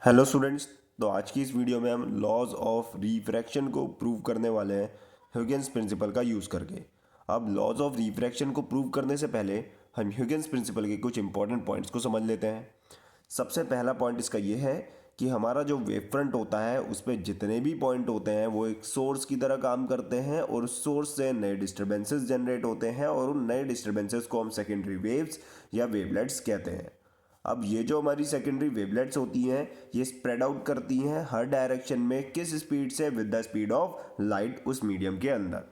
Hello students. तो आज की इस वीडियो में हम लॉज ऑफ रिफ्रैक्शन को प्रूव करने वाले हैं ह्यूजेंस प्रिंसिपल का यूज़ करके। अब लॉज ऑफ रिफ्रैक्शन को प्रूव करने से पहले हम ह्यूजेंस प्रिंसिपल के कुछ इंपॉर्टेंट पॉइंट्स को समझ लेते हैं। सबसे पहला पॉइंट इसका ये है कि हमारा जो वेव फ्रंट होता है उस पर जितने भी पॉइंट होते हैं वो एक सोर्स की तरह काम करते हैं और उस सोर्स से नए डिस्टर्बेंसेस जनरेट होते हैं और उन नए डिस्टर्बेंसेस को हम सेकेंडरी वेव्स या वेवलेट्स कहते हैं। अब ये जो हमारी सेकेंडरी वेवलेट्स होती हैं ये स्प्रेड आउट करती हैं हर डायरेक्शन में। किस स्पीड से? With the speed of light उस मीडियम के अंदर।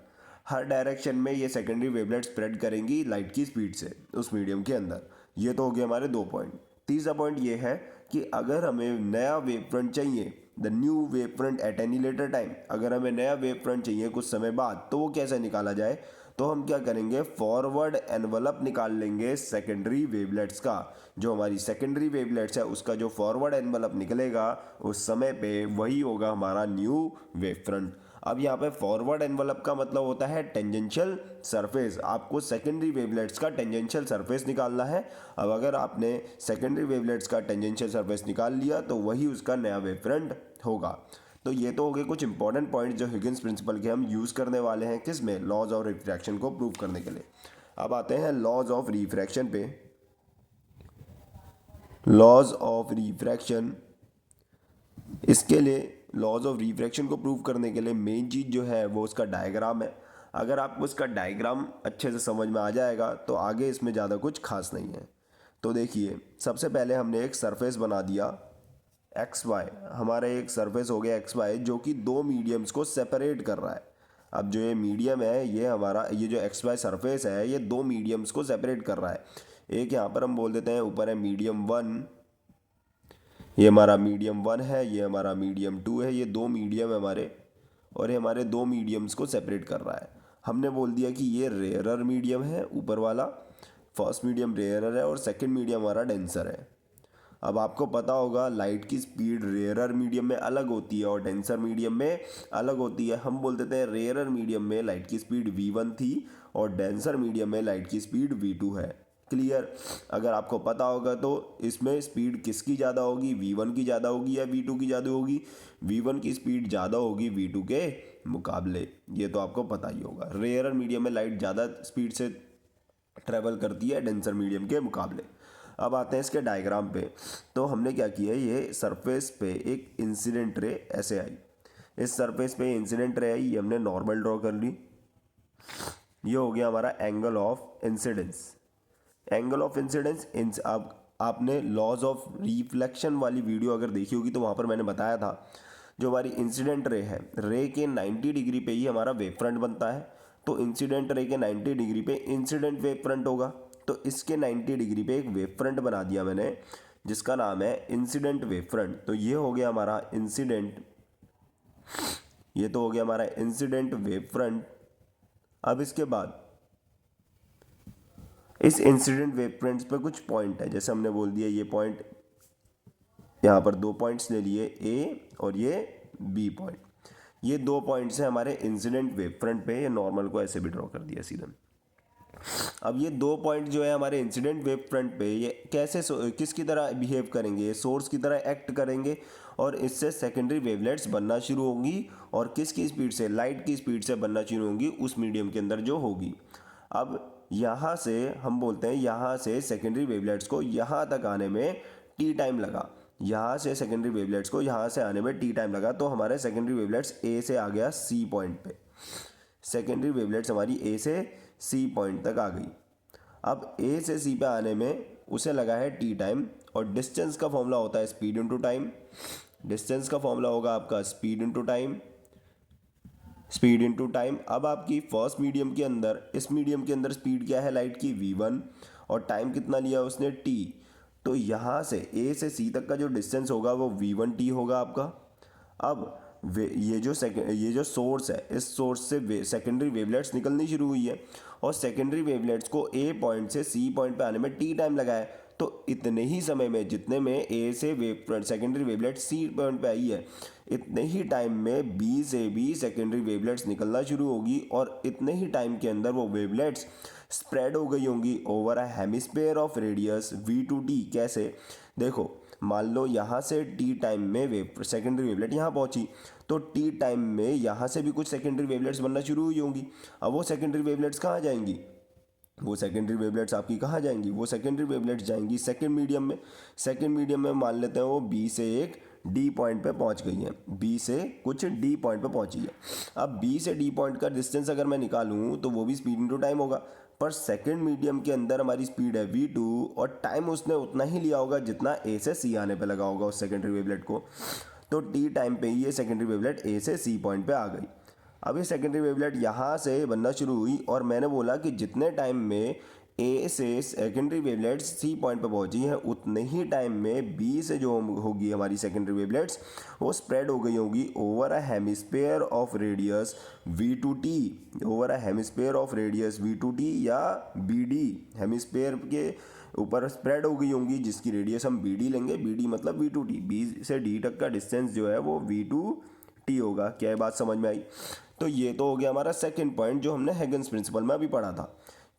हर डायरेक्शन में ये सेकेंडरी वेवलेट स्प्रेड करेंगी लाइट की स्पीड से उस मीडियम के अंदर। ये तो हो गए हमारे दो पॉइंट। तीसरा पॉइंट ये है कि अगर हमें नया वेव फ्रंट चाहिए, the new wave front at any later time, अगर हमें नया वेव फ्रंट चाहिए कुछ समय बाद, तो वो कैसे निकाला जाए? तो हम क्या करेंगे, फॉरवर्ड एनवलप निकाल लेंगे सेकेंडरी वेवलेट्स का। जो हमारी सेकेंडरी वेवलेट्स है उसका जो फॉरवर्ड एनवलप निकलेगा उस समय पे वही होगा हमारा न्यू वेव फ्रंट। अब यहाँ पे फॉरवर्ड एनवलप का मतलब होता है टेंजेंशियल सरफेस। आपको सेकेंडरी वेवलेट्स का टेंजेंशियल सरफेस निकालना है। अब अगर आपने सेकेंडरी वेवलेट्स का टेंजेंशियल सरफेस निकाल लिया तो वही उसका नया वेव फ्रंट होगा। तो ये तो हो गए कुछ इंपॉर्टेंट पॉइंट जो ह्यूजेंस प्रिंसिपल के हम यूज़ करने वाले हैं किस में, लॉज ऑफ रिफ्रैक्शन को प्रूव करने के लिए। अब आते हैं लॉज ऑफ रिफ्रैक्शन पे। लॉज ऑफ रिफ्रैक्शन, इसके लिए लॉज ऑफ रिफ्रैक्शन को प्रूव करने के लिए मेन चीज़ जो है वो उसका डायग्राम है। अगर आपको इसका डायग्राम अच्छे से समझ में आ जाएगा तो आगे इसमें ज़्यादा कुछ खास नहीं है। तो देखिए, सबसे पहले हमने एक सरफेस बना दिया एक्स वाई। हमारा एक सरफेस हो गया एक्स वाई जो कि दो मीडियम्स को सेपरेट कर रहा है। अब जो ये मीडियम है ये हमारा, ये जो एक्स वाई सरफेस है ये दो मीडियम्स को सेपरेट कर रहा है। एक यहाँ पर हम बोल देते हैं ऊपर है मीडियम वन, ये हमारा मीडियम वन है, ये हमारा मीडियम टू है। ये दो मीडियम है हमारे और ये हमारे दो मीडियम्स को सेपरेट कर रहा है। हमने बोल दिया कि ये रेयरर मीडियम है ऊपर वाला, फर्स्ट मीडियम रेयरर है और सेकंड मीडियम हमारा डेंसर है। अब आपको पता होगा लाइट की स्पीड रेयरर मीडियम में अलग होती है और डेंसर मीडियम में अलग होती है। हम बोल देते हैं रेयरर मीडियम में लाइट की स्पीड v1 थी और डेंसर मीडियम में लाइट की स्पीड v2 है। क्लियर? अगर आपको पता होगा तो इसमें स्पीड किसकी ज़्यादा होगी, v1 की ज़्यादा होगी या v2 की ज़्यादा होगी? v1 की स्पीड ज़्यादा होगी v2 के मुकाबले। ये तो आपको पता ही होगा। रेयरर मीडियम में लाइट ज़्यादा स्पीड से ट्रेवल करती है डेंसर मीडियम के मुकाबले। अब आते हैं इसके डायग्राम पे। तो हमने क्या किया, ये सरफेस पे एक इंसिडेंट रे ऐसे आई। इस सरफेस पे इंसिडेंट रे आई, ये हमने नॉर्मल ड्रॉ कर ली। ये हो गया हमारा angle of incidence. Angle of incidence अब आपने लॉज ऑफ रिफ्लेक्शन वाली वीडियो अगर देखी होगी तो वहाँ पर मैंने बताया था जो हमारी इंसिडेंट रे है, रे के 90 डिग्री पे ही हमारा वेव फ्रंट बनता है। तो इंसिडेंट रे के 90 डिग्री पे इंसिडेंट वेव फ्रंट होगा। तो इसके 90 डिग्री पे एक वेव फ्रंट बना दिया मैंने जिसका नाम है इंसिडेंट वेव फ्रंट। तो ये हो गया हमारा इंसिडेंट, ये तो हो गया हमारा इंसिडेंट वेव फ्रंट। अब इसके बाद इस इंसिडेंट वेव फ्रंट्स पे कुछ पॉइंट है, जैसे हमने बोल दिया ये पॉइंट, यहाँ पर दो पॉइंट्स ले लिए ए और ये बी पॉइंट। ये दो पॉइंट्स हैं हमारे इंसिडेंट वेव फ्रंट पे। ये नॉर्मल को ऐसे भी ड्रॉ कर दिया सीधा। अब ये दो पॉइंट जो है हमारे इंसिडेंट वेव फ्रंट पे ये कैसे किसकी तरह बिहेव करेंगे, सोर्स की तरह एक्ट करेंगे और इससे सेकेंडरी वेवलेट्स बनना शुरू होंगी। और किसकी स्पीड से? लाइट की स्पीड से बनना शुरू होंगी उस मीडियम के अंदर जो होगी। अब यहाँ से हम बोलते हैं, यहाँ से सेकेंडरी वेवलेट्स को यहाँ तक आने में टी टाइम लगा। यहाँ से सेकेंडरी वेवलेट्स को यहाँ से आने में टी टाइम लगा। तो हमारे सेकेंडरी वेवलेट्स ए से आ गया सी पॉइंट पे। सेकेंडरी वेवलेट्स हमारी ए से सी पॉइंट तक आ गई। अब ए से सी पे आने में उसे लगा है टी टाइम और डिस्टेंस का फॉर्मूला होता है स्पीड इनटू टाइम। डिस्टेंस का फॉर्मूला होगा आपका speed into time, speed into time. अब आपकी फर्स्ट मीडियम के अंदर, इस मीडियम के अंदर स्पीड क्या है लाइट की? v1 और टाइम कितना लिया उसने? t। तो यहाँ से a से c तक का जो डिस्टेंस होगा वो v1t होगा आपका। अब ये जो सोर्स है, इस सोर्स से सेकेंडरी वेवलेट्स निकलनी शुरू हुई है और सेकेंडरी वेवलेट्स को ए पॉइंट से सी पॉइंट पे आने में टी टाइम लगा है। तो इतने ही समय में जितने में ए से सेकेंडरी वेवलेट सी पॉइंट पे आई है, इतने ही टाइम में बी से भी सेकेंडरी वेवलेट्स निकलना शुरू होगी और इतने ही टाइम के अंदर वो वेवलेट्स स्प्रेड हो गई होंगी over a hemisphere of radius v2t। कैसे? देखो, मान लो यहाँ से टी टाइम में वेव सेकेंडरी वेवलेट यहाँ पहुँची, तो टी टाइम में यहाँ से भी कुछ सेकेंडरी वेवलेट्स बनना शुरू हुई होंगी। अब वो सेकेंडरी वेवलेट्स कहाँ जाएंगी, वो सेकेंडरी वेवलेट्स आपकी कहाँ जाएंगी, वो सेकेंडरी वेवलेट्स जाएंगी सेकेंड मीडियम में। सेकेंड मीडियम में मान लेते हैं वो बी से एक डी पॉइंट पे पहुंच गई है, बी से कुछ डी पॉइंट पे पहुंची है। अब बी से डी पॉइंट का डिस्टेंस अगर मैं निकालूं तो वो भी स्पीड इनटू टाइम होगा, पर सेकेंड मीडियम के अंदर हमारी स्पीड है v2 और टाइम उसने उतना ही लिया होगा जितना ए से सी आने पे लगा होगा उस सेकेंडरी वेवलेट को। तो टी टाइम पे ही ये सेकेंडरी वेवलेट ए से सी पॉइंट पे आ गई। अब ये सेकेंडरी वेवलेट यहाँ से बनना शुरू हुई और मैंने बोला कि जितने टाइम में ए से सेकेंडरी वेवलेट्स सी पॉइंट पर पहुंची हैं उतने ही टाइम में बी से जो होगी हमारी सेकेंडरी वेवलेट्स वो स्प्रेड हो गई होगी over a hemisphere of radius v2t, over a hemisphere of radius v2t या bd, हेमिस्फेयर के ऊपर स्प्रेड हो गई होंगी जिसकी रेडियस हम bd लेंगे, bd मतलब v2t, b से d तक का डिस्टेंस जो है वो v2t होगा। क्या ये बात समझ में आई? तो ये तो हो गया हमारा सेकंड पॉइंट जो हमने हैगन्स प्रिंसिपल में अभी पढ़ा था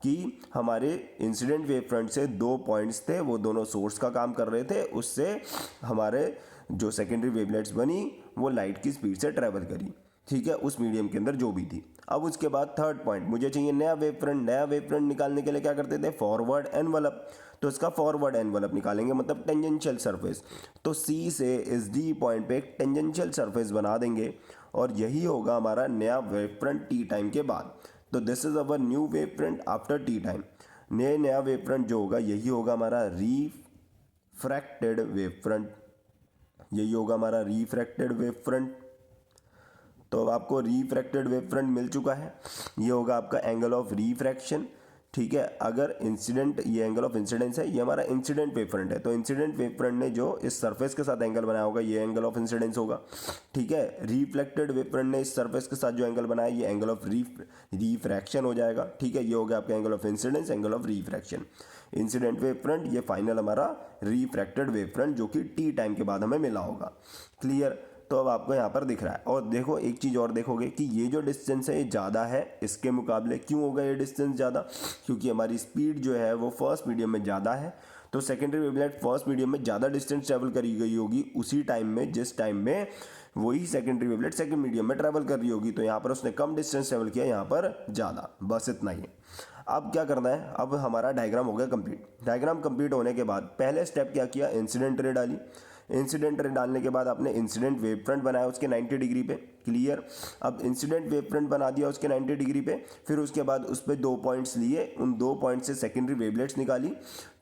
कि हमारे इंसिडेंट वेव फ्रंट से दो पॉइंट्स थे, वो दोनों सोर्स का काम कर रहे थे, उससे हमारे जो सेकेंडरी वेवलेट्स बनी वो लाइट की स्पीड से ट्रैवल करी, ठीक है, उस मीडियम के अंदर जो भी थी। अब उसके बाद थर्ड पॉइंट मुझे चाहिए नया वेव फ्रंट। नया वेव फ्रंट निकालने के लिए क्या करते थे, फॉरवर्ड एनवलप। तो इसका फॉरवर्ड एनवलप निकालेंगे मतलब टेंजेंशियल सरफेस। तो सी से इस डी पॉइंट पे एक टेंजेंशियल सरफेस बना देंगे और यही होगा हमारा नया वेव फ्रंट टी टाइम के बाद। तो this is our new wave front after T time. नया वेव फ्रंट जो होगा यही होगा हमारा रिफ्रैक्टेड वेव फ्रंट, यही होगा हमारा रिफ्रैक्टेड वेव फ्रंट। तो अब आपको रिफ्रैक्टेड वेव फ्रंट मिल चुका है, ये होगा आपका एंगल ऑफ रिफ्रैक्शन, ठीक है। अगर इंसिडेंट, ये एंगल ऑफ इंसिडेंस है, ये हमारा इंसिडेंट वेव फ्रंट है, तो इंसिडेंट वेव फ्रंट ने जो इस सरफेस के साथ एंगल बनाया होगा ये एंगल ऑफ इंसिडेंस होगा, ठीक है। रिफ्लेक्टेड वेव फ्रंट ने इस सरफेस के साथ जो एंगल बनाया ये एंगल ऑफ रिफ्रैक्शन हो जाएगा, ठीक है। ये हो गया आपका angle of incidence, angle of refraction. Incident wave front, ये फाइनल हमारा रिफ्रैक्टेड वेव फ्रंट जो कि टी टाइम के बाद हमें मिला होगा, क्लियर। तो अब आपको यहाँ पर दिख रहा है। और देखो एक चीज़ और देखोगे कि ये जो डिस्टेंस है ये ज़्यादा है इसके मुकाबले। क्यों होगा ये डिस्टेंस ज़्यादा, क्योंकि हमारी स्पीड जो है वो फर्स्ट मीडियम में ज़्यादा है। तो सेकेंडरी वेवलेट फर्स्ट मीडियम में ज़्यादा डिस्टेंस ट्रैवल करी गई होगी उसी टाइम में जिस टाइम में वही सेकेंडरी वेवलेट सेकेंड मीडियम में ट्रैवल कर रही होगी। तो यहाँ पर उसने कम डिस्टेंस ट्रैवल किया, यहाँ पर ज़्यादा, बस इतना ही है। अब क्या करना है, अब हमारा डायग्राम हो गया कंप्लीट। डायग्राम कंप्लीट होने के बाद पहले स्टेप क्या किया, इंसिडेंट रे डाली। इंसिडेंट रे डालने के बाद आपने इंसिडेंट वेव फ्रंट बनाया उसके 90 डिग्री पे, क्लियर। अब इंसिडेंट वेव फ्रंट बना दिया उसके 90 डिग्री पे, फिर उसके बाद उस पर दो पॉइंट्स लिए, उन दो पॉइंट से सेकेंडरी वेवलेट्स निकाली,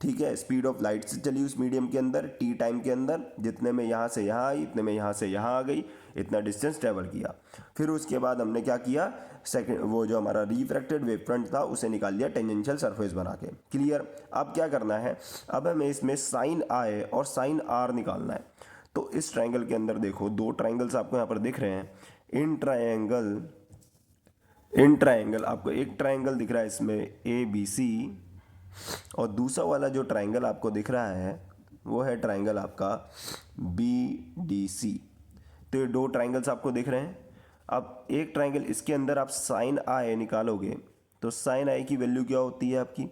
ठीक है। स्पीड ऑफ लाइट से चली उस मीडियम के अंदर टी टाइम के अंदर, जितने में यहाँ से यहाँ आई इतने में यहाँ से यहाँ आ गई, इतना डिस्टेंस ट्रेवल किया। फिर उसके बाद हमने क्या किया, सेकेंड वो जो हमारा रिफ्रैक्टेड वेव फ्रंट था उसे निकाल लिया टेंजेंशियल सरफेस बना के, क्लियर। अब क्या करना है, अब हमें इसमें साइन आई और साइन आर निकालना है। तो इस ट्रायंगल के अंदर देखो दो ट्रायंगल्स आपको यहाँ पर दिख रहे हैं। इन ट्रायंगल आपको एक ट्रायंगल दिख रहा है इसमें ए बी सी, और दूसरा वाला जो ट्रायंगल आपको दिख रहा है वो है ट्रायंगल आपका बी डी सी। तो ये दो ट्रायंगल्स आपको दिख रहे हैं। अब एक ट्रायंगल इसके अंदर आप साइन आई निकालोगे तो साइन आई की वैल्यू क्या होती है आपकी,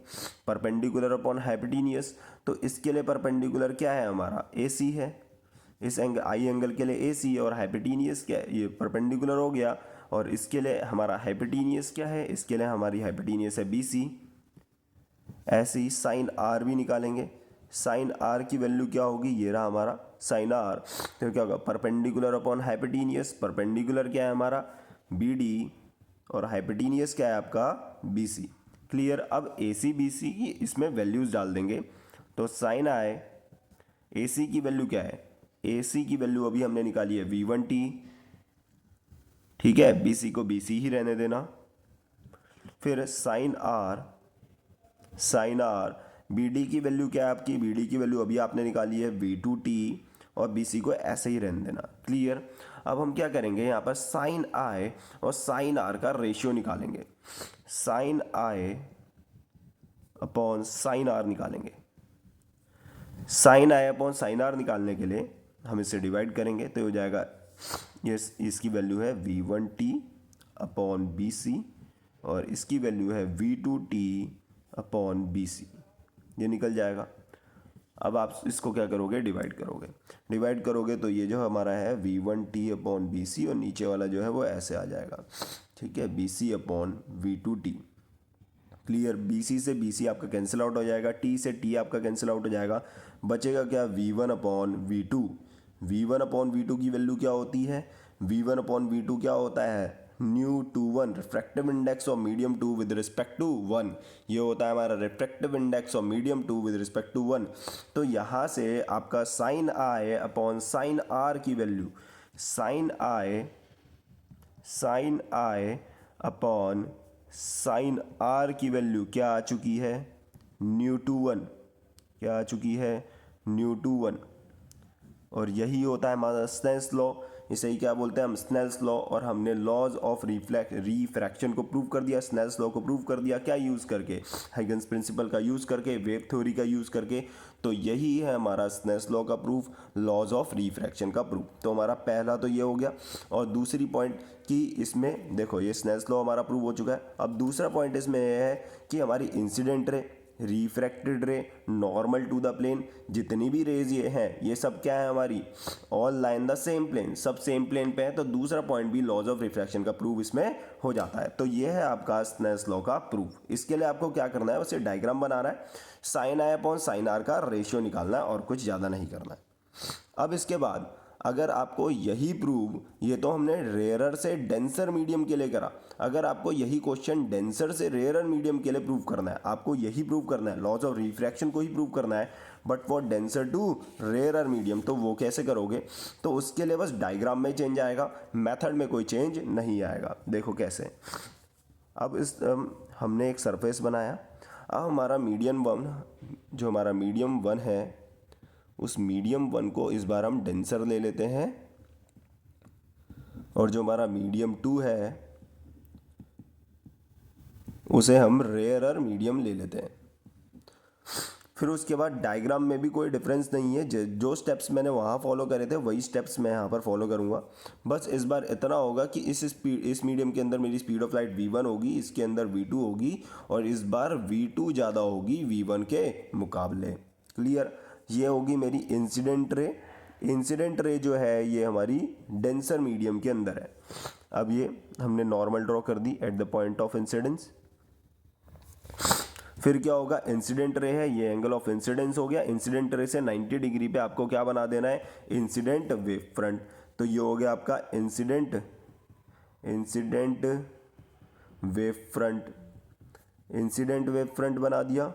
परपेंडिकुलर अपॉन हाइपोटेन्यूज। तो इसके लिए परपेंडिकुलर क्या है हमारा, ए सी है। इस एंगल आई एंगल के लिए ए सी और हाइपोटेन्यूज क्या है, ये परपेंडिकुलर हो गया। और इसके लिए हमारा हाइपोटेन्यूज क्या है, इसके लिए हमारी हाइपोटेन्यूज है बी सी। ऐसे ही साइन आर भी निकालेंगे। साइन आर की वैल्यू क्या होगी, ये रहा हमारा साइन आर। तो क्या होगा, परपेंडिकुलर अपॉन हाइपोटेन्यूज। परपेंडिकुलर क्या है हमारा बी डी और हाइपोटेन्यूज क्या है आपका बी सी, क्लियर। अब ए सी बी सी की इसमें वैल्यूज डाल देंगे। तो साइन आई ए सी की वैल्यू क्या है, ए सी की वैल्यू अभी हमने निकाली है V1t, ठीक है। बी सी को बी सी ही रहने देना। फिर साइन आर बी डी की वैल्यू क्या है आपकी, बी डी की वैल्यू अभी आपने निकाली है V2t, और बी सी को ऐसे ही रहने देना, क्लियर। अब हम क्या करेंगे, यहाँ पर साइन आई और साइन आर का रेशियो निकालेंगे। Sine i upon sine r निकालेंगे। Sine i upon sine r निकालने के लिए हम इसे डिवाइड करेंगे तो हो जाएगा, ये इसकी वैल्यू है V1t अपॉन बी सी और इसकी वैल्यू है V2t अपॉन बी सी, ये निकल जाएगा। अब आप इसको क्या करोगे, डिवाइड करोगे। डिवाइड करोगे तो ये जो हमारा है V1T अपॉन BC, और नीचे वाला जो है वो ऐसे आ जाएगा, ठीक है, BC upon V2T। Clear. BC से BC आपका कैंसिल आउट हो जाएगा, T से T आपका कैंसिल आउट हो जाएगा, बचेगा क्या, V1 upon V2। V1 upon V2 की वैल्यू क्या होती है, V1 अपॉन V2 क्या होता है, mu two one, refractive index of medium two with respect to one. ये होता है हमारा refractive index of medium two with respect to one. तो यहाँ से आपका sine i upon sine r की value, sine i upon sine r की वैल्यू क्या आ चुकी है, न्यू टू वन। क्या आ चुकी है, न्यू टू वन। और यही होता है हमारा स्नेल्स लॉ। इसे ही क्या बोलते हैं हम, स्नेल्स लॉ। और हमने लॉज ऑफ रिफ्रैक्शन को प्रूव कर दिया, स्नेल्स लॉ को प्रूव कर दिया, क्या यूज़ करके, हाइगन्स प्रिंसिपल का यूज़ करके, वेव थ्योरी का यूज़ करके। तो यही है हमारा स्नेल्स लॉ का प्रूफ, लॉज ऑफ रिफ्रैक्शन का प्रूफ। तो हमारा पहला तो ये हो गया। और दूसरी पॉइंट कि इसमें देखो ये स्नेल्स लॉ हमारा प्रूव हो चुका है। अब दूसरा पॉइंट इसमें यह है कि हमारी इंसिडेंट रे, रिफ्रैक्टेड रे, नॉर्मल टू द प्लेन, जितनी भी रेज ये हैं ये सब क्या है हमारी, all line the same plane, सब सेम प्लेन पे है। तो दूसरा पॉइंट भी लॉज ऑफ रिफ्रैक्शन का प्रूफ इसमें हो जाता है। तो ये है आपका स्नेल्स लॉ का प्रूफ। इसके लिए आपको क्या करना है, उसे डायग्राम बनाना है, sine i upon sine r का रेशियो निकालना है और कुछ ज़्यादा नहीं करना है। अब इसके बाद अगर आपको यही प्रूव, ये तो हमने रेयरर से डेंसर मीडियम के लिए करा, अगर आपको यही क्वेश्चन डेंसर से रेयरर मीडियम के लिए प्रूव करना है, आपको यही प्रूव करना है, लॉज ऑफ रिफ्रैक्शन को ही प्रूव करना है, but for denser to rarer medium, तो वो कैसे करोगे, तो उसके लिए बस डायग्राम में चेंज आएगा, मेथड में कोई चेंज नहीं आएगा। देखो कैसे। अब इस हमने एक सरफेस बनाया। अब हमारा मीडियम वन, जो हमारा मीडियम वन है, उस मीडियम वन को इस बार हम डेंसर ले लेते हैं, और जो हमारा मीडियम टू है उसे हम रेयरर मीडियम ले लेते हैं। फिर उसके बाद डायग्राम में भी कोई डिफरेंस नहीं है, जो स्टेप्स मैंने वहाँ फॉलो करे थे वही स्टेप्स मैं यहाँ पर फॉलो करूँगा। बस इस बार इतना होगा कि इस मीडियम के अंदर मेरी स्पीड ऑफ लाइट v1 होगी, इसके अंदर v2 होगी, और इस बार v2 ज़्यादा होगी v1 के मुकाबले। क्लियर। ये होगी मेरी इंसिडेंट रे। इंसिडेंट रे जो है ये हमारी डेंसर मीडियम के अंदर है। अब ये हमने नॉर्मल ड्रॉ कर दी at the point of incidence. फिर क्या होगा, इंसिडेंट रे है, ये एंगल ऑफ इंसिडेंस हो गया। इंसिडेंट रे से 90 डिग्री पे आपको क्या बना देना है, इंसिडेंट वेव फ्रंट। तो ये हो गया आपका incident wave front, incident wave front बना दिया।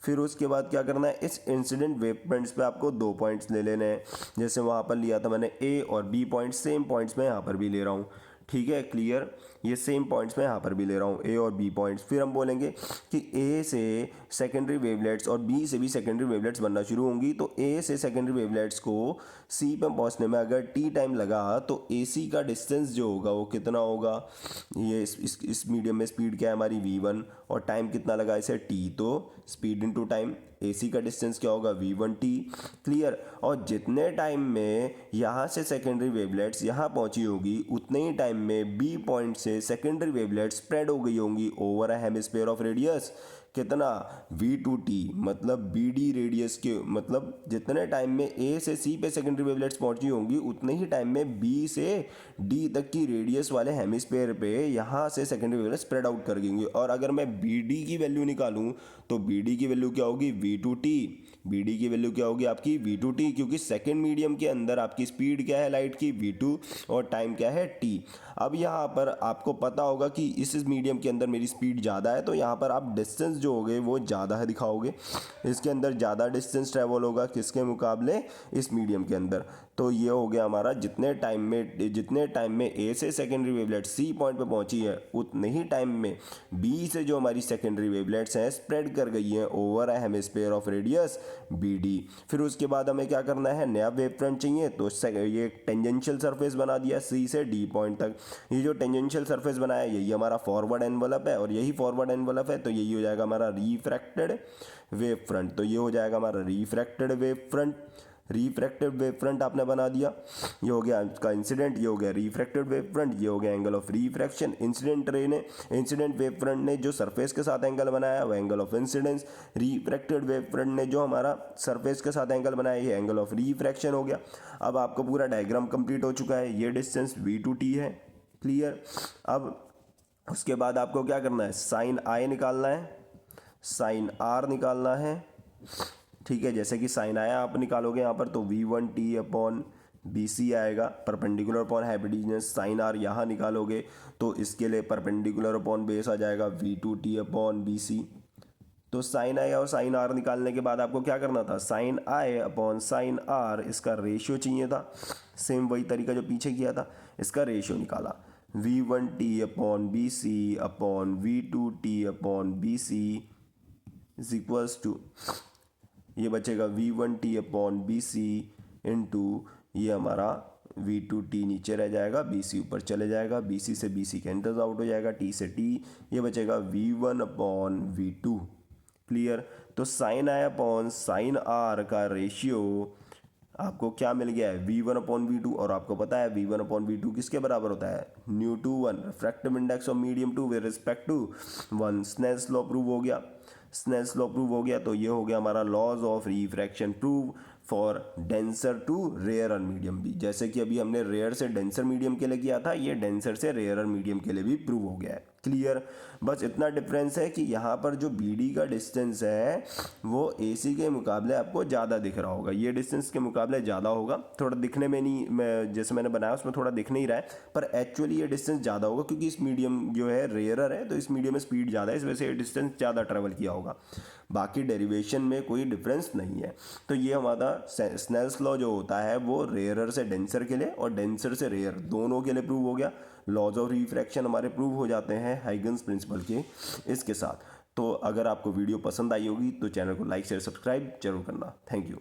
फिर उसके बाद क्या करना है, इस इंसिडेंट वेव फ्रंट्स पे आपको दो पॉइंट्स ले लेने हैं। जैसे वहाँ पर लिया था मैंने ए और बी पॉइंट, सेम पॉइंट्स मैं यहाँ पर भी ले रहा हूँ। ठीक है, क्लियर। ये सेम पॉइंट्स मैं यहाँ पर भी ले रहा हूँ, ए और बी पॉइंट्स। फिर हम बोलेंगे कि ए से सेकेंडरी वेवलेट्स और बी से भी सेकेंडरी वेवलेट्स बनना शुरू होंगी। तो ए से सेकेंडरी वेवलेट्स को सी पर पहुँचने में अगर टी टाइम लगा तो ए सी का डिस्टेंस जो होगा वो कितना होगा, ये इस मीडियम में स्पीड क्या है हमारी v1, और टाइम कितना लगा इसे t, तो स्पीड इनटू टाइम, AC का डिस्टेंस क्या होगा v1t। क्लियर। और जितने टाइम में यहाँ से सेकेंडरी वेवलेट्स यहाँ पहुँची होगी उतने ही टाइम में B पॉइंट से सेकेंडरी वेवलेट्स स्प्रेड हो गई होंगी over a hemisphere of radius, कितना, v2t, मतलब BD रेडियस के, मतलब जितने टाइम में A से C पे सेकेंडरी वेवलेट्स पहुंची होंगी उतने ही टाइम में B से D तक की रेडियस वाले हेमिस्फीयर पे यहाँ से सेकेंडरी वेवलेट्स स्प्रेड आउट कर गई। और अगर मैं BD की वैल्यू निकालूं तो BD की वैल्यू क्या होगी, v2t। BD की वैल्यू क्या होगी आपकी, v2t, क्योंकि सेकेंड मीडियम के अंदर आपकी स्पीड क्या है लाइट की, v2, और टाइम क्या है t। अब यहाँ पर आपको पता होगा कि इस मीडियम के अंदर मेरी स्पीड ज़्यादा है, तो यहाँ पर आप डिस्टेंस जो होगे वो ज़्यादा है दिखाओगे। इसके अंदर ज़्यादा डिस्टेंस ट्रैवल होगा किसके मुकाबले, इस मीडियम के अंदर। तो ये हो गया हमारा जितने टाइम में ए से सेकेंडरी वेवलेट सी पॉइंट पे पहुंची है उतने ही टाइम में बी से जो हमारी सेकेंडरी वेवलेट्स हैं स्प्रेड कर गई हैं over a hemisphere of radius BD। फिर उसके बाद हमें क्या करना है, नया वेव फ्रंट चाहिए, तो ये टेंजेंशियल सरफेस बना दिया सी से डी पॉइंट तक। ये जो टेंजेंशियल सरफेस बनाया यही हमारा फॉरवर्ड एनवलप है, और यही फॉरवर्ड एनवलप है, तो यही हो जाएगा हमारा रिफ्रैक्टेड वेव फ्रंट। तो ये हो जाएगा हमारा refracted wave front. Refracted wave front आपने बना दिया, ये हो गया इसका इंसिडेंट, ये हो गया रिफ्रैक्टेड वेव फ्रंट, ये हो गया angle of refraction. Incident wave front ने जो सरफेस के साथ एंगल बनाया वो angle of incidence, refracted wave front ने जो हमारा सरफेस के साथ एंगल बनाया ये एंगल ऑफ रिफ्रैक्शन हो गया। अब आपको पूरा डायग्राम कंप्लीट हो चुका है, ये डिस्टेंस v2t है, क्लियर। अब उसके बाद आपको क्या करना है, साइन आई निकालना है, साइन आर निकालना है, ठीक है। जैसे कि साइन आया आप निकालोगे यहाँ पर तो v1t अपॉन BC आएगा, perpendicular upon hypotenuse. Sine r यहाँ निकालोगे तो इसके लिए परपेंडिकुलर अपॉन बेस आ जाएगा v2t अपॉन BC। तो साइन आई और साइन आर निकालने के बाद आपको क्या करना था, sine i upon sine r इसका रेशियो चाहिए था, सेम वही तरीका जो पीछे किया था, इसका रेशियो निकाला, v1t upon BC upon v2t upon BC is equals to, ये बचेगा v1t अपॉन BC इंटू ये हमारा v2t नीचे रह जाएगा, BC ऊपर चले जाएगा, BC से BC कैंसिल आउट हो जाएगा, T से T, ये बचेगा v1 अपॉन v2, क्लियर। तो sine i upon sine r का रेशियो आपको क्या मिल गया है, v1 अपॉन v2, और आपको पता है v1 अपॉन v2 किसके बराबर होता है, ν/1 refractive index of medium two with respect to 1। Snell's law prove हो गया, स्नेल्स लॉ प्रूव हो गया, तो ये हो गया हमारा laws of refraction prove for denser to rare medium भी। जैसे कि अभी हमने रेयर से डेंसर मीडियम के लिए किया था, ये डेंसर से रेयर मीडियम के लिए भी प्रूव हो गया है, क्लियर। बस इतना डिफरेंस है कि यहाँ पर जो BD का डिस्टेंस है वो AC के मुकाबले आपको ज़्यादा दिख रहा होगा, ये डिस्टेंस के मुकाबले ज़्यादा होगा, थोड़ा दिखने में नहीं, मैं जैसे मैंने बनाया उसमें थोड़ा दिख नहीं रहा है, पर एक्चुअली ये डिस्टेंस ज़्यादा होगा क्योंकि इस मीडियम जो है रेयरर है, तो इस मीडियम में स्पीड ज़्यादा है, इस वजह से ये डिस्टेंस ज़्यादा ट्रेवल किया होगा, बाकी डेरिवेशन में कोई डिफरेंस नहीं है। तो ये हमारा स्नेल्स लॉ जो होता है वो रेयरर से डेंसर के लिए और डेंसर से रेयर दोनों के लिए प्रूव हो गया। लॉज ऑफ रिफ्रैक्शन हमारे प्रूव हो जाते हैं हाइगन्स प्रिंसिपल के इसके साथ। तो अगर आपको वीडियो पसंद आई होगी तो चैनल को लाइक शेयर सब्सक्राइब जरूर करना। Thank you.